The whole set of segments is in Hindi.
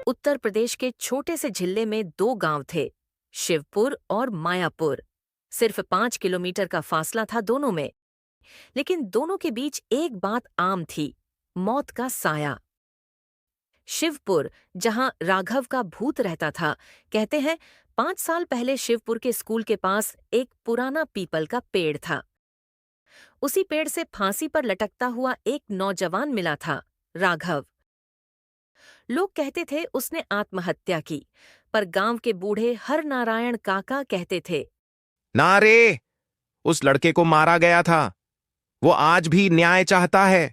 उत्तर प्रदेश के छोटे से जिले में दो गांव थे, शिवपुर और मायापुर। सिर्फ 5 किलोमीटर का फासला था दोनों में, लेकिन दोनों के बीच एक बात आम थी, मौत का साया। शिवपुर, जहां राघव का भूत रहता था, कहते हैं 5 साल पहले शिवपुर के स्कूल के पास एक पुराना पीपल का पेड़ था। उसी पेड़ से फांसी पर लटकता हुआ एक नौजवान मिला था, राघव। लोग कहते थे उसने आत्महत्या की, पर गांव के बूढ़े हर नारायण काका कहते थे, ना रे, उस लड़के को मारा गया था। वो आज भी न्याय चाहता है।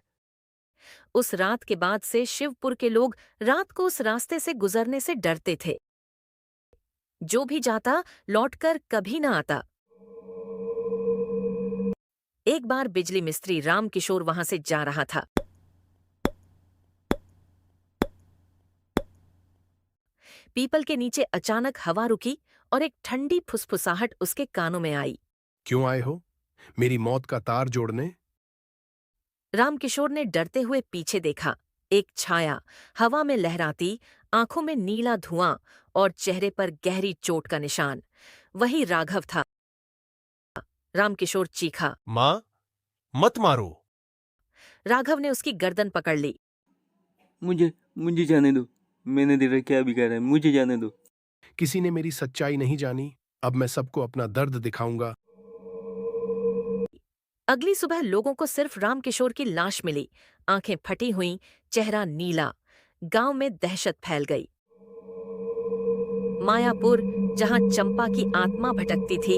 उस रात के बाद से शिवपुर के लोग रात को उस रास्ते से गुजरने से डरते थे। जो भी जाता लौटकर कभी न आता। एक बार बिजली मिस्त्री राम किशोर वहां से जा रहा था। पीपल के नीचे अचानक हवा रुकी और एक ठंडी फुसफुसाहट उसके कानों में आई। क्यों आए हो? मेरी मौत का तार जोड़ने? रामकिशोर ने डरते हुए पीछे देखा। एक छाया, हवा में लहराती, आंखों में नीला धुआं और चेहरे पर गहरी चोट का निशान। वही राघव था। रामकिशोर चीखा। मां, मत मारो। राघव ने उसकी गर्दन पकड़ ली। मुझे मुझे जाने दो। मैंने तेरा क्या बिगाड़ा है? मुझे जाने दो। किसी ने मेरी सच्चाई नहीं जानी। अब मैं सबको अपना दर्द दिखाऊंगा। अगली सुबह लोगों को सिर्फ रामकिशोर की लाश मिली, आंखें फटी हुईं, चेहरा नीला। गांव में दहशत फैल गई। मायापुर, जहां चंपा की आत्मा भटकती थी,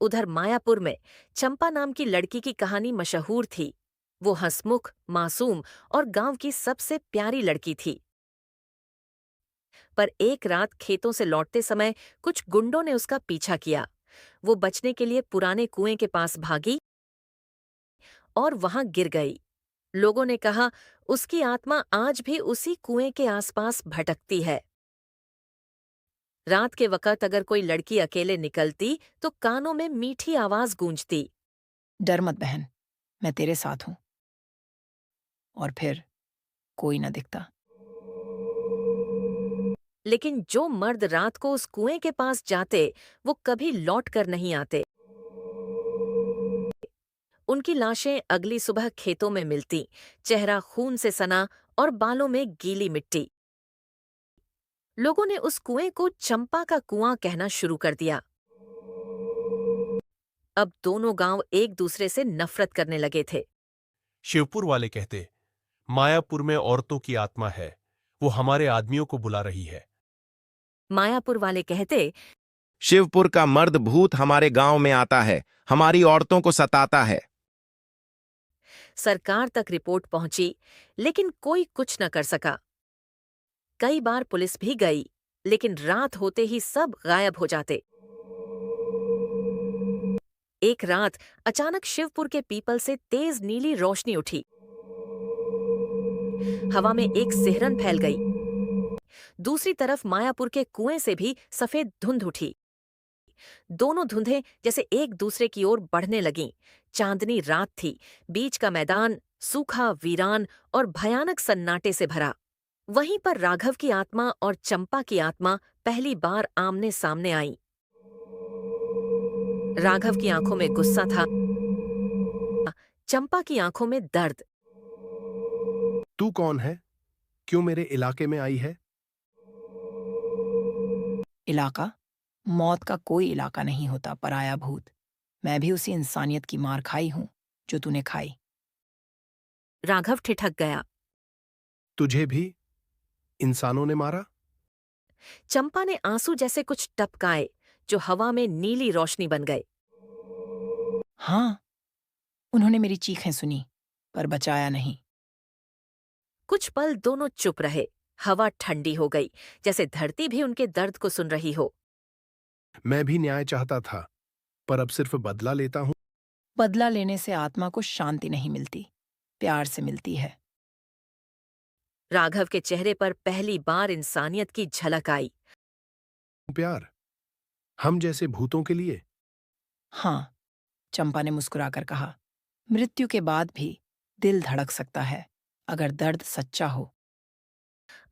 उधर मायापुर में चंपा नाम की लड़की की कहानी मशहूर थी। वो हंसमुख, मासूम और गांव की सबसे प्यारी लड़की थी। पर एक रात खेतों से लौटते समय कुछ गुंडों ने उसका पीछा किया। वो बचने के लिए पुराने कुएं के पास भागी और वहां गिर गई। लोगों ने कहा उसकी आत्मा आज भी उसी कुएं के आसपास भटकती है। रात के वक्त अगर कोई लड़की अकेले निकलती तो कानों में मीठी आवाज गूंजती, डर मत बहन, मैं तेरे साथ हूं। और फिर कोई न दिखता। लेकिन जो मर्द रात को उस कुएं के पास जाते, वो कभी लौट कर नहीं आते। उनकी लाशें अगली सुबह खेतों में मिलती, चेहरा खून से सना और बालों में गीली मिट्टी। लोगों ने उस कुएं को चंपा का कुआं कहना शुरू कर दिया। अब दोनों गांव एक दूसरे से नफरत करने लगे थे। शिवपुर वाले कहते, मायापुर में औरतों की आत्मा है, वो हमारे आदमियों को बुला रही है। मायापुर वाले कहते, शिवपुर का मर्द भूत हमारे गांव में आता है, हमारी औरतों को सताता है। सरकार तक रिपोर्ट पहुंची, लेकिन कोई कुछ न कर सका। कई बार पुलिस भी गई, लेकिन रात होते ही सब गायब हो जाते। एक रात अचानक शिवपुर के पीपल से तेज नीली रोशनी उठी। हवा में एक सिहरन फैल गई। दूसरी तरफ मायापुर के कुएं से भी सफेद धुंध उठी। दोनों धुंधें जैसे एक दूसरे की ओर बढ़ने लगीं। चांदनी रात थी, बीच का मैदान सूखा, वीरान और भयानक सन्नाटे से भरा। वहीं पर राघव की आत्मा और चंपा की आत्मा पहली बार आमने सामने आई। राघव की आंखों में गुस्सा था, चंपा की आंखों में दर्द। तू कौन है? क्यों मेरे इलाके में आई है? इलाका? मौत का कोई इलाका नहीं होता, पराया भूत। मैं भी उसी इंसानियत की मार खाई हूं जो तूने खाई। राघव ठिठक गया। तुझे भी इंसानों ने मारा? चंपा ने आंसू जैसे कुछ टपकाए, जो हवा में नीली रोशनी बन गए। हाँ, उन्होंने मेरी चीखें सुनी, पर बचाया नहीं। कुछ पल दोनों चुप रहे। हवा ठंडी हो गई, जैसे धरती भी उनके दर्द को सुन रही हो। मैं भी न्याय चाहता था, पर अब सिर्फ बदला लेता हूं। बदला लेने से आत्मा को शांति नहीं मिलती, प्यार से मिलती है। राघव के चेहरे पर पहली बार इंसानियत की झलक आई। प्यार? हम जैसे भूतों के लिए? हाँ, चंपा ने मुस्कुराकर कहा, मृत्यु के बाद भी दिल धड़क सकता है, अगर दर्द सच्चा हो।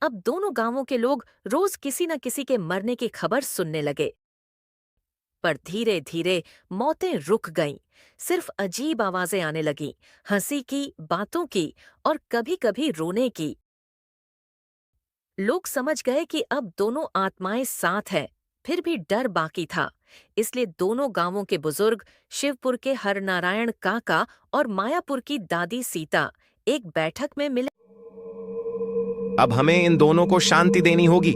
अब दोनों गांवों के लोग रोज किसी न किसी के मरने की खबर सुनने लगे। पर धीरे धीरे मौतें रुक गईं। सिर्फ अजीब आवाजें आने लगीं, हंसी की, बातों की और कभी कभी रोने की। लोग समझ गए कि अब दोनों आत्माएं साथ हैं, फिर भी डर बाकी था। इसलिए दोनों गांवों के बुजुर्ग, शिवपुर के हरनारायण काका और मायापुर की दादी सीता, एक बैठक में मिले। अब हमें इन दोनों को शांति देनी होगी।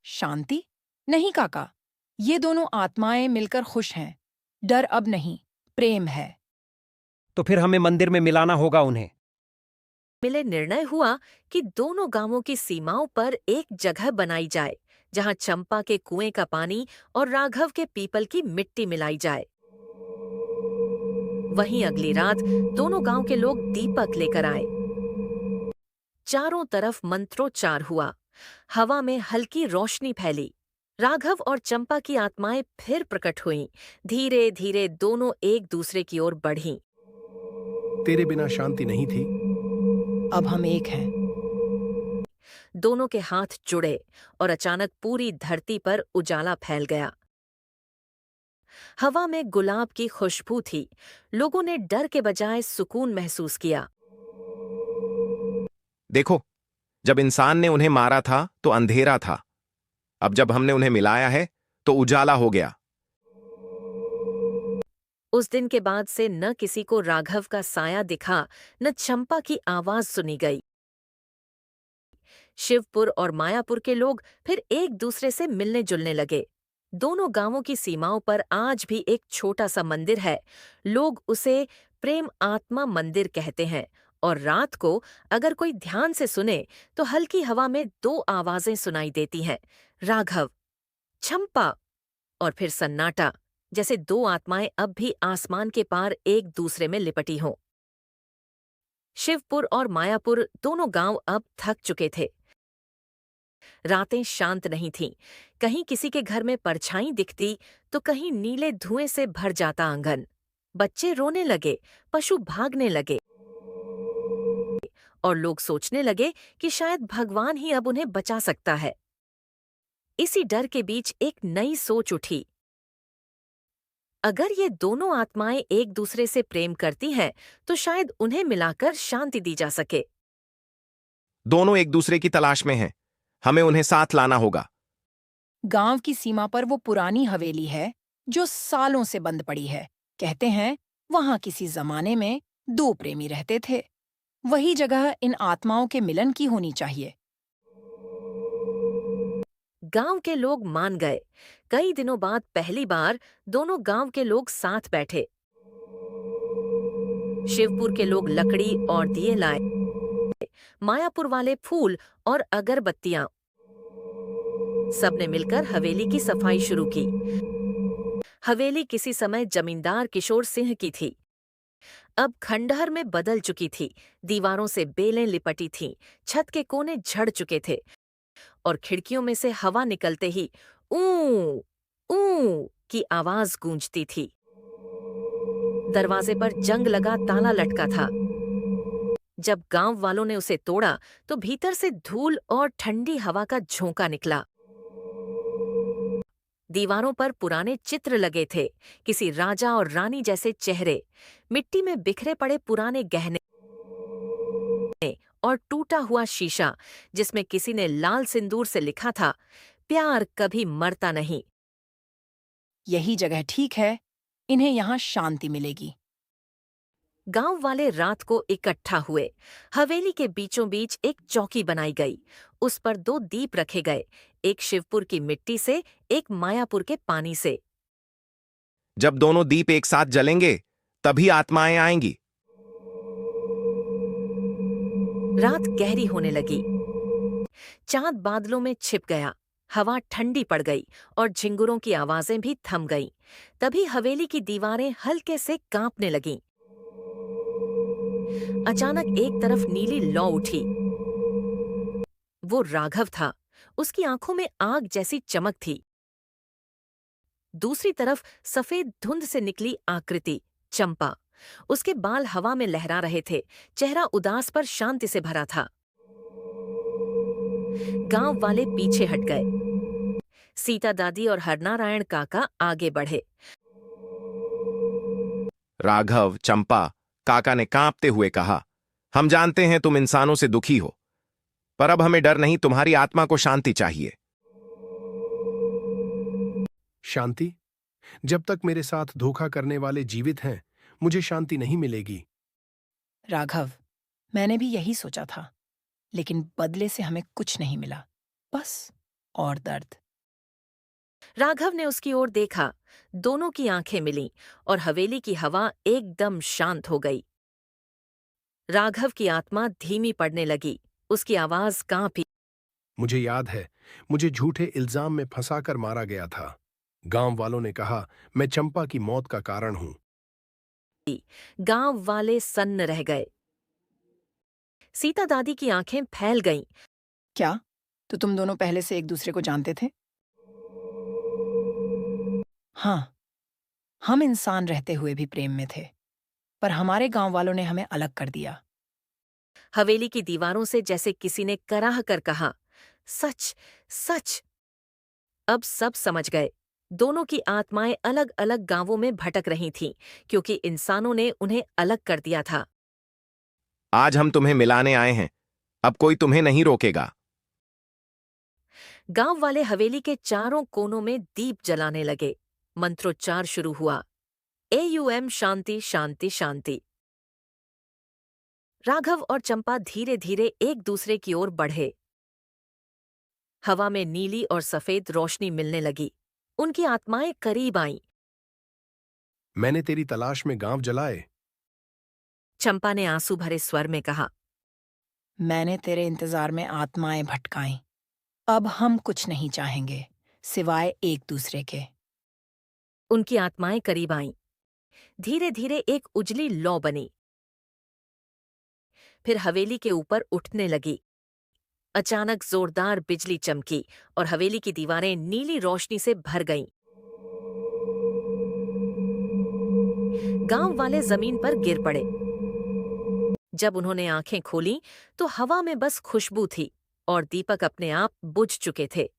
शांति? नहीं काका, ये दोनों आत्माएं मिलकर खुश हैं। डर अब नहीं, प्रेम है। तो फिर हमें मंदिर में मिलाना होगा उन्हें। मिले निर्णय हुआ कि दोनों गांवों की सीमाओं पर एक जगह बनाई जाए, जहां चंपा के कुएं का पानी और राघव के पीपल की मिट्टी मिलाई जाए। वहीं अगली रात दोनों गांव के लोग दीपक लेकर आए। चारों तरफ मंत्रोच्चार हुआ, हवा में हल्की रोशनी फैली। राघव और चंपा की आत्माएं फिर प्रकट हुईं। धीरे धीरे दोनों एक दूसरे की ओर बढ़ीं। तेरे बिना शांति नहीं थी। अब हम एक हैं। दोनों के हाथ जुड़े और अचानक पूरी धरती पर उजाला फैल गया। हवा में गुलाब की खुशबू थी। लोगों ने डर के बजाय सुकून महसूस किया। देखो, जब इंसान ने उन्हें मारा था तो अंधेरा था। अब जब हमने उन्हें मिलाया है तो उजाला हो गया। उस दिन के बाद से न किसी को राघव का साया दिखा, न चंपा की आवाज सुनी गई। शिवपुर और मायापुर के लोग फिर एक दूसरे से मिलने जुलने लगे। दोनों गांवों की सीमाओं पर आज भी एक छोटा सा मंदिर है। लोग उसे प्रेम आत्मा मंदिर कहते हैं। और रात को अगर कोई ध्यान से सुने तो हल्की हवा में दो आवाजें सुनाई देती हैं, राघव, चंपा, और फिर सन्नाटा, जैसे दो आत्माएं अब भी आसमान के पार एक दूसरे में लिपटी हों। शिवपुर और मायापुर दोनों गांव अब थक चुके थे। रातें शांत नहीं थीं। कहीं किसी के घर में परछाई दिखती तो कहीं नीले धुएं से भर जाता आंगन। बच्चे रोने लगे, पशु भागने लगे और लोग सोचने लगे कि शायद भगवान ही अब उन्हें बचा सकता है। इसी डर के बीच एक नई सोच उठी। अगर ये दोनों आत्माएं एक दूसरे से प्रेम करती हैं तो शायद उन्हें मिलाकर शांति दी जा सके। दोनों एक दूसरे की तलाश में हैं। हमें उन्हें साथ लाना होगा। गांव की सीमा पर वो पुरानी हवेली है जो सालों से बंद पड़ी है। कहते हैं वहां किसी जमाने में दो प्रेमी रहते थे। वही जगह इन आत्माओं के मिलन की होनी चाहिए। गांव के लोग मान गए। कई दिनों बाद पहली बार दोनों गांव के लोग साथ बैठे। शिवपुर के लोग लकड़ी और दिए लाए, मायापुर वाले फूल और अगरबत्तियां। सबने मिलकर हवेली की सफाई शुरू की। हवेली किसी समय जमींदार किशोर सिंह की थी, अब खंडहर में बदल चुकी थी। दीवारों से बेलें लिपटी थीं, छत के कोने झड़ चुके थे और खिड़कियों में से हवा निकलते ही ऊ ऊ की आवाज गूंजती थी। दरवाजे पर जंग लगा ताला लटका था। जब गांव वालों ने उसे तोड़ा तो भीतर से धूल और ठंडी हवा का झोंका निकला। दीवारों पर पुराने चित्र लगे थे, किसी राजा और रानी जैसे चेहरे। मिट्टी में बिखरे पड़े पुराने गहने और टूटा हुआ शीशा जिसमें किसी ने लाल सिंदूर से लिखा था, प्यार कभी मरता नहीं। यही जगह ठीक है, इन्हें यहाँ शांति मिलेगी। गांव वाले रात को इकट्ठा हुए। हवेली के बीचों बीच एक चौकी बनाई गई। उस पर दो दीप रखे गए, एक शिवपुर की मिट्टी से, एक मायापुर के पानी से। जब दोनों दीप एक साथ जलेंगे तभी आत्माएं आएंगी। रात गहरी होने लगी। चांद बादलों में छिप गया। हवा ठंडी पड़ गई और झिंगुरों की आवाजें भी थम गईं। तभी हवेली की दीवारें हल्के से कांपने लगीं। अचानक एक तरफ नीली लौ उठी। वो राघव था। उसकी आंखों में आग जैसी चमक थी। दूसरी तरफ सफेद धुंध से निकली आकृति, चंपा। उसके बाल हवा में लहरा रहे थे, चेहरा उदास पर शांति से भरा था। गांव वाले पीछे हट गए। सीता दादी और हरनारायण काका आगे बढ़े। राघव, चंपा, काका ने कांपते हुए कहा, हम जानते हैं तुम इंसानों से दुखी हो, पर अब हमें डर नहीं, तुम्हारी आत्मा को शांति चाहिए। शांति? जब तक मेरे साथ धोखा करने वाले जीवित हैं, मुझे शांति नहीं मिलेगी। राघव, मैंने भी यही सोचा था, लेकिन बदले से हमें कुछ नहीं मिला, बस और दर्द। राघव ने उसकी ओर देखा। दोनों की आंखें मिलीं और हवेली की हवा एकदम शांत हो गई। राघव की आत्मा धीमी पड़ने लगी, उसकी आवाज कांपी। मुझे याद है, मुझे झूठे इल्जाम में फंसाकर मारा गया था। गांव वालों ने कहा मैं चंपा की मौत का कारण हूं। गांव वाले सन्न रह गए। सीता दादी की आंखें फैल गईं। क्या? तो तुम दोनों पहले से एक दूसरे को जानते थे? हाँ, हम इंसान रहते हुए भी प्रेम में थे, पर हमारे गांव वालों ने हमें अलग कर दिया। हवेली की दीवारों से जैसे किसी ने कराह कर कहा, सच, सच। अब सब समझ गए। दोनों की आत्माएं अलग अलग गांवों में भटक रही थीं, क्योंकि इंसानों ने उन्हें अलग कर दिया था। आज हम तुम्हें मिलाने आए हैं, अब कोई तुम्हें नहीं रोकेगा। गांव वाले हवेली के चारों कोनों में दीप जलाने लगे। मंत्रोच्चार शुरू हुआ, AUM शांति शांति शांति। राघव और चंपा धीरे धीरे एक दूसरे की ओर बढ़े। हवा में नीली और सफेद रोशनी मिलने लगी। उनकी आत्माएं करीब आईं। मैंने तेरी तलाश में गांव जलाए। चंपा ने आंसू भरे स्वर में कहा, मैंने तेरे इंतजार में आत्माएं भटकाईं। अब हम कुछ नहीं चाहेंगे सिवाय एक दूसरे के। उनकी आत्माएं करीब आईं। धीरे धीरे एक उजली लौ बनी, फिर हवेली के ऊपर उठने लगी। अचानक जोरदार बिजली चमकी और हवेली की दीवारें नीली रोशनी से भर गईं। गांव वाले जमीन पर गिर पड़े। जब उन्होंने आंखें खोलीं तो हवा में बस खुशबू थी और दीपक अपने आप बुझ चुके थे।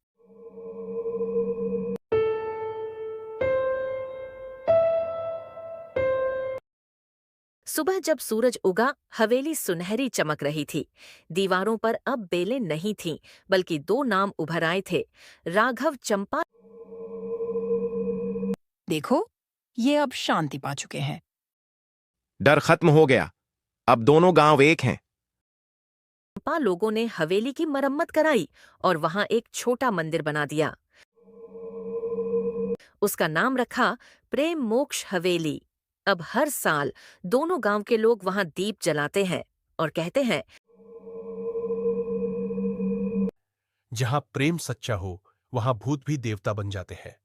सुबह जब सूरज उगा, हवेली सुनहरी चमक रही थी। दीवारों पर अब बेलें नहीं थीं, बल्कि 2 नाम उभर आए थे, राघव, चंपा। देखो, ये अब शांति पा चुके हैं। डर खत्म हो गया, अब दोनों गांव एक हैं। चंपा लोगों ने हवेली की मरम्मत कराई और वहां एक छोटा मंदिर बना दिया। उसका नाम रखा प्रेम मोक्ष हवेली। अब हर साल दोनों गांव के लोग वहां दीप जलाते हैं और कहते हैं, जहां प्रेम सच्चा हो वहां भूत भी देवता बन जाते हैं।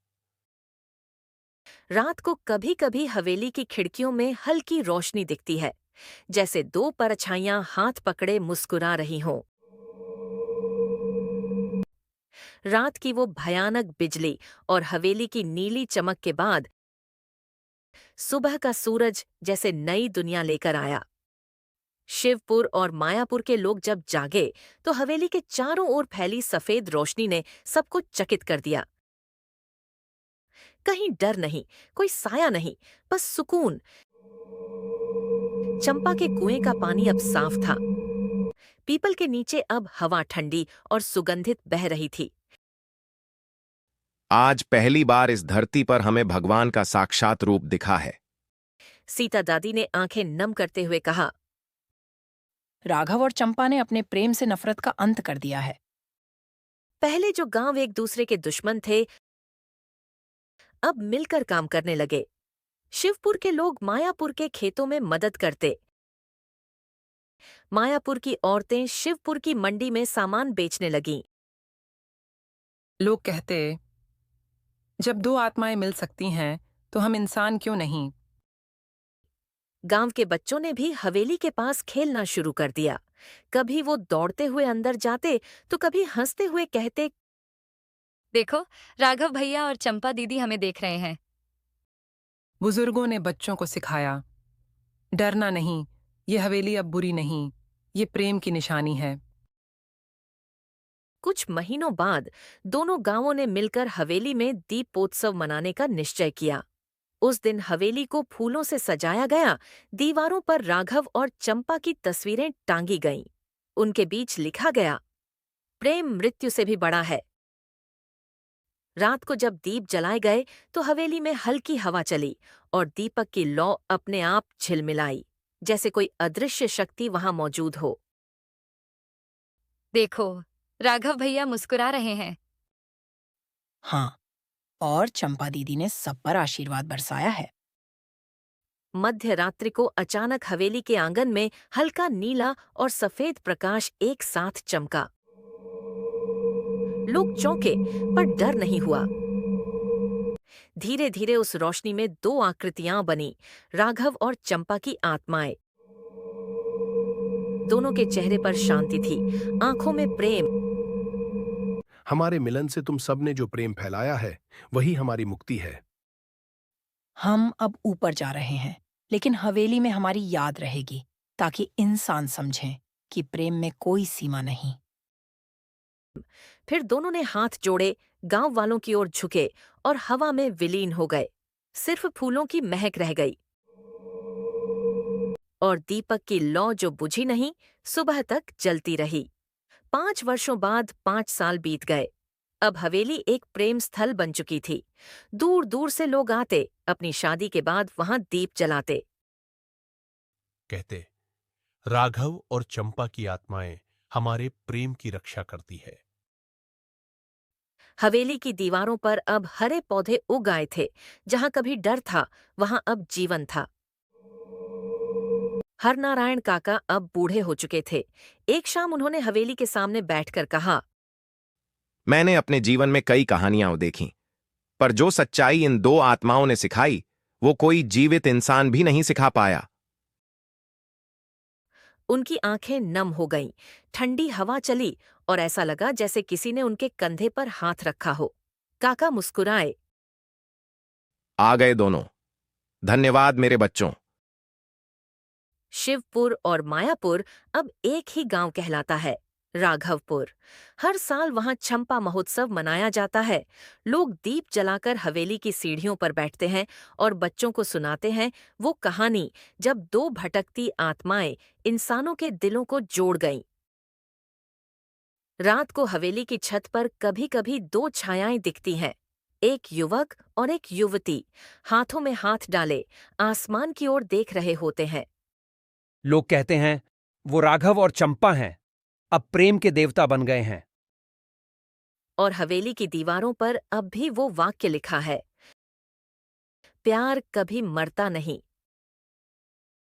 रात को कभी कभी हवेली की खिड़कियों में हल्की रोशनी दिखती है, जैसे 2 परछाइयां हाथ पकड़े मुस्कुरा रही हों। रात की वो भयानक बिजली और हवेली की नीली चमक के बाद सुबह का सूरज जैसे नई दुनिया लेकर आया। शिवपुर और मायापुर के लोग जब जागे तो हवेली के चारों ओर फैली सफेद रोशनी ने सबको चकित कर दिया। कहीं डर नहीं, कोई साया नहीं, बस सुकून। चंपा के कुएं का पानी अब साफ था। पीपल के नीचे अब हवा ठंडी और सुगंधित बह रही थी। आज पहली बार इस धरती पर हमें भगवान का साक्षात रूप दिखा है। सीता दादी ने आंखें नम करते हुए कहा, राघव और चंपा ने अपने प्रेम से नफरत का अंत कर दिया है। पहले जो गांव एक दूसरे के दुश्मन थे, अब मिलकर काम करने लगे। शिवपुर के लोग मायापुर के खेतों में मदद करते। मायापुर की औरतें शिवपुर की मंडी में सामान बेचने लगीं। लोग कहते, जब 2 आत्माएं मिल सकती हैं तो हम इंसान क्यों नहीं। गांव के बच्चों ने भी हवेली के पास खेलना शुरू कर दिया। कभी वो दौड़ते हुए अंदर जाते तो कभी हंसते हुए कहते, देखो, राघव भैया और चंपा दीदी हमें देख रहे हैं। बुजुर्गों ने बच्चों को सिखाया, डरना नहीं, ये हवेली अब बुरी नहीं, ये प्रेम की निशानी है। कुछ महीनों बाद दोनों गांवों ने मिलकर हवेली में दीपोत्सव मनाने का निश्चय किया। उस दिन हवेली को फूलों से सजाया गया, दीवारों पर राघव और चंपा की तस्वीरें टांगी गईं। उनके बीच लिखा गया, प्रेम मृत्यु से भी बड़ा है। रात को जब दीप जलाए गए तो हवेली में हल्की हवा चली और दीपक की लौ अपने आप झिलमिलाई, जैसे कोई अदृश्य शक्ति वहां मौजूद हो। देखो, राघव भैया मुस्कुरा रहे हैं। हाँ, और चंपा दीदी ने सब पर आशीर्वाद बरसाया है। मध्य रात्रि को अचानक हवेली के आंगन में हल्का नीला और सफेद प्रकाश एक साथ चमका। लोग चौंके, पर डर नहीं हुआ। धीरे धीरे उस रोशनी में दो आकृतियां बनी, राघव और चंपा की आत्माएं। दोनों के चेहरे पर शांति थी, आंखों में प्रेम। हमारे मिलन से तुम सबने जो प्रेम फैलाया है वही हमारी मुक्ति है। हम अब ऊपर जा रहे हैं, लेकिन हवेली में हमारी याद रहेगी, ताकि इंसान समझें कि प्रेम में कोई सीमा नहीं। फिर दोनों ने हाथ जोड़े, गांव वालों की ओर झुके और हवा में विलीन हो गए। सिर्फ फूलों की महक रह गई और दीपक की लौ जो बुझी नहीं, सुबह तक जलती रही। 5 वर्षों बाद 5 साल बीत गए। अब हवेली एक प्रेम स्थल बन चुकी थी। दूर दूर से लोग आते, अपनी शादी के बाद वहां दीप जलाते। कहते, राघव और चंपा की आत्माएं हमारे प्रेम की रक्षा करती है। हवेली की दीवारों पर अब हरे पौधे उग आए थे। जहां कभी डर था, वहां अब जीवन था। हरनारायण काका अब बूढ़े हो चुके थे। एक शाम उन्होंने हवेली के सामने बैठकर कहा, मैंने अपने जीवन में कई कहानियां देखीं, पर जो सच्चाई इन दो आत्माओं ने सिखाई वो कोई जीवित इंसान भी नहीं सिखा पाया। उनकी आंखें नम हो गईं। ठंडी हवा चली और ऐसा लगा जैसे किसी ने उनके कंधे पर हाथ रखा हो। काका मुस्कुराए। आ गए दोनों। धन्यवाद मेरे बच्चों। शिवपुर और मायापुर अब एक ही गांव कहलाता है, राघवपुर। हर साल वहां चंपा महोत्सव मनाया जाता है। लोग दीप जलाकर हवेली की सीढ़ियों पर बैठते हैं और बच्चों को सुनाते हैं वो कहानी जब दो भटकती आत्माएं इंसानों के दिलों को जोड़ गईं। रात को हवेली की छत पर कभी-कभी 2 छायाएं दिखती हैं, एक युवक और एक युवती, हाथों में हाथ डाले आसमान की ओर देख रहे होते हैं। लोग कहते हैं वो राघव और चंपा हैं, अब प्रेम के देवता बन गए हैं। और हवेली की दीवारों पर अब भी वो वाक्य लिखा है, प्यार कभी मरता नहीं।